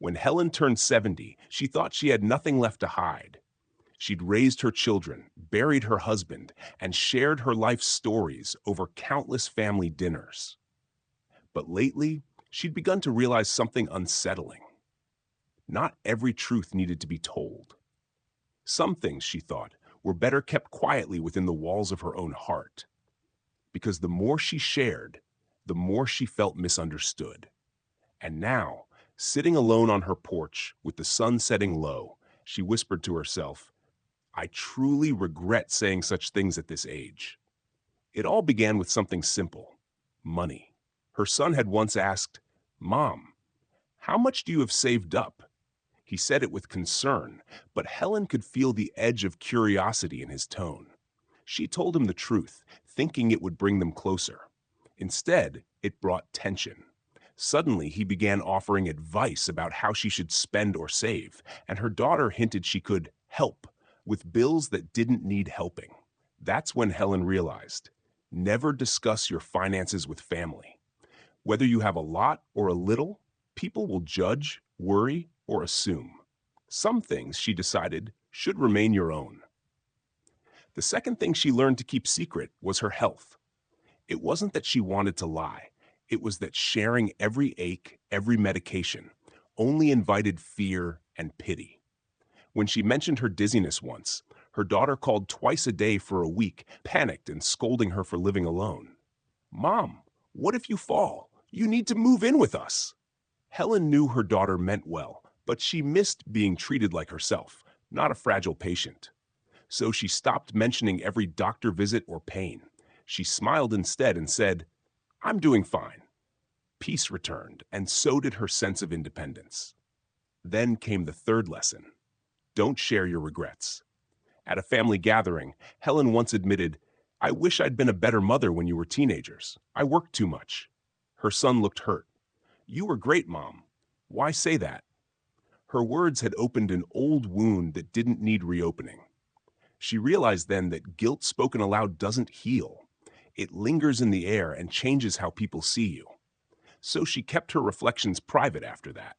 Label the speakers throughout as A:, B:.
A: When Helen turned 70, she thought she had nothing left to hide. She'd raised her children, buried her husband, and shared her life's stories over countless family dinners. But lately, she'd begun to realize something unsettling. Not every truth needed to be told. Some things, she thought, were better kept quietly within the walls of her own heart, because the more she shared, the more she felt misunderstood. And now, sitting alone on her porch with the sun setting low, she whispered to herself, I truly regret saying such things at this age. It all began with something simple: money. Her son had once asked, Mom, how much do you have saved up? He said it with concern, but Helen could feel the edge of curiosity in his tone. She told him the truth, thinking it would bring them closer. Instead, it brought tension. Suddenly, he began offering advice about how she should spend or save, and her daughter hinted she could help with bills that didn't need helping. That's when Helen realized, never discuss your finances with family. Whether you have a lot or a little, people will judge, worry, or assume. Some things, she decided, should remain your own. The second thing she learned to keep secret was her health. It wasn't that she wanted to lie. It was that sharing every ache, every medication, only invited fear and pity. When she mentioned her dizziness once, her daughter called twice a day for a week, panicked and scolding her for living alone. Mom, what if you fall? You need to move in with us. Helen knew her daughter meant well, but she missed being treated like herself, not a fragile patient. So she stopped mentioning every doctor visit or pain. She smiled instead and said, I'm doing fine. Peace returned, and so did her sense of independence. Then came the third lesson: don't share your regrets. At a family gathering, Helen once admitted, I wish I'd been a better mother when you were teenagers. I worked too much. Her son looked hurt. You were great, Mom. Why say that? Her words had opened an old wound that didn't need reopening. She realized then that guilt spoken aloud doesn't heal. It lingers in the air and changes how people see you. So she kept her reflections private after that.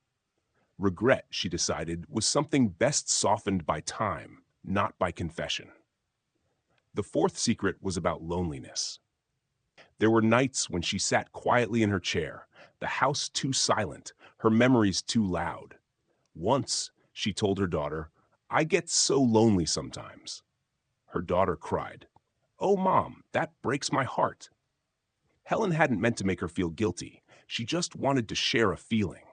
A: Regret, she decided, was something best softened by time, not by confession. The fourth secret was about loneliness. There were nights when she sat quietly in her chair, the house too silent, her memories too loud. Once, she told her daughter, I get so lonely sometimes. Her daughter cried, Oh, Mom, that breaks my heart. Helen hadn't meant to make her feel guilty. She just wanted to share a feeling.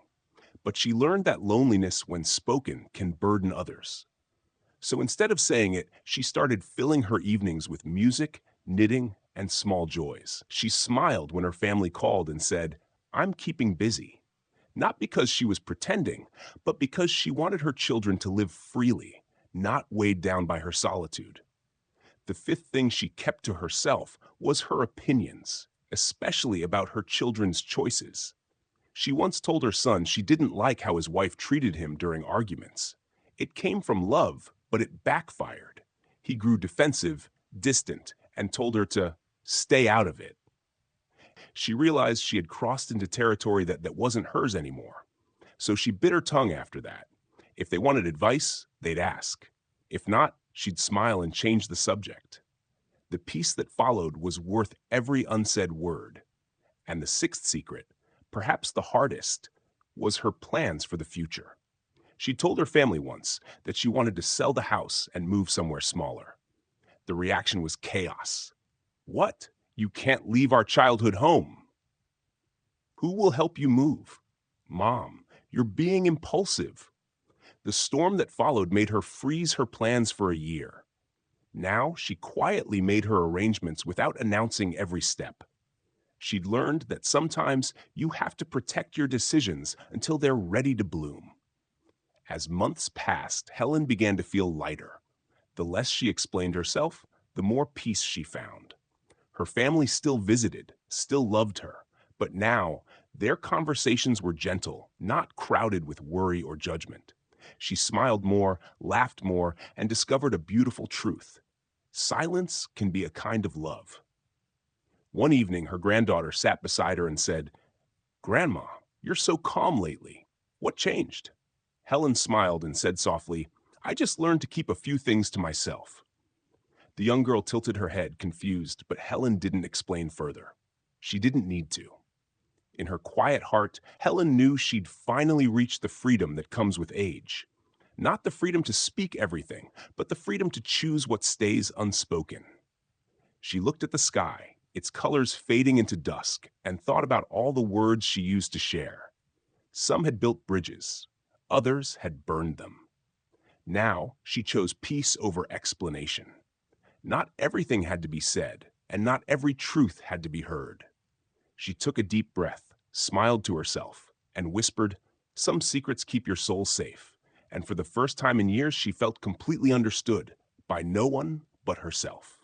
A: But she learned that loneliness, when spoken, can burden others. So instead of saying it, she started filling her evenings with music, knitting, and small joys. She smiled when her family called and said, I'm keeping busy. Not because she was pretending, but because she wanted her children to live freely, not weighed down by her solitude. The fifth thing she kept to herself was her opinions, especially about her children's choices. She once told her son she didn't like how his wife treated him during arguments. It came from love, but it backfired. He grew defensive, distant, and told her to stay out of it. She realized she had crossed into territory that wasn't hers anymore. So she bit her tongue after that. If they wanted advice, they'd ask. If not, she'd smile and change the subject. The peace that followed was worth every unsaid word. And the sixth secret, perhaps the hardest, was her plans for the future. She told her family once that she wanted to sell the house and move somewhere smaller. The reaction was chaos. What? You can't leave our childhood home. Who will help you move? Mom, you're being impulsive. The storm that followed made her freeze her plans for a year. Now she quietly made her arrangements without announcing every step. She'd learned that sometimes you have to protect your decisions until they're ready to bloom. As months passed, Helen began to feel lighter. The less she explained herself, the more peace she found. Her family still visited, still loved her, but now their conversations were gentle, not crowded with worry or judgment. She smiled more, laughed more, and discovered a beautiful truth. Silence can be a kind of love. One evening, her granddaughter sat beside her and said, Grandma, you're so calm lately. What changed? Helen smiled and said softly, "I just learned to keep a few things to myself." The young girl tilted her head, confused, but Helen didn't explain further. She didn't need to. In her quiet heart, Helen knew she'd finally reached the freedom that comes with age. Not the freedom to speak everything, but the freedom to choose what stays unspoken. She looked at the sky, its colors fading into dusk, and thought about all the words she used to share. Some had built bridges, others had burned them. Now she chose peace over explanation. Not everything had to be said, and not every truth had to be heard. She took a deep breath, smiled to herself, and whispered, "Some secrets keep your soul safe." And for the first time in years, she felt completely understood by no one but herself.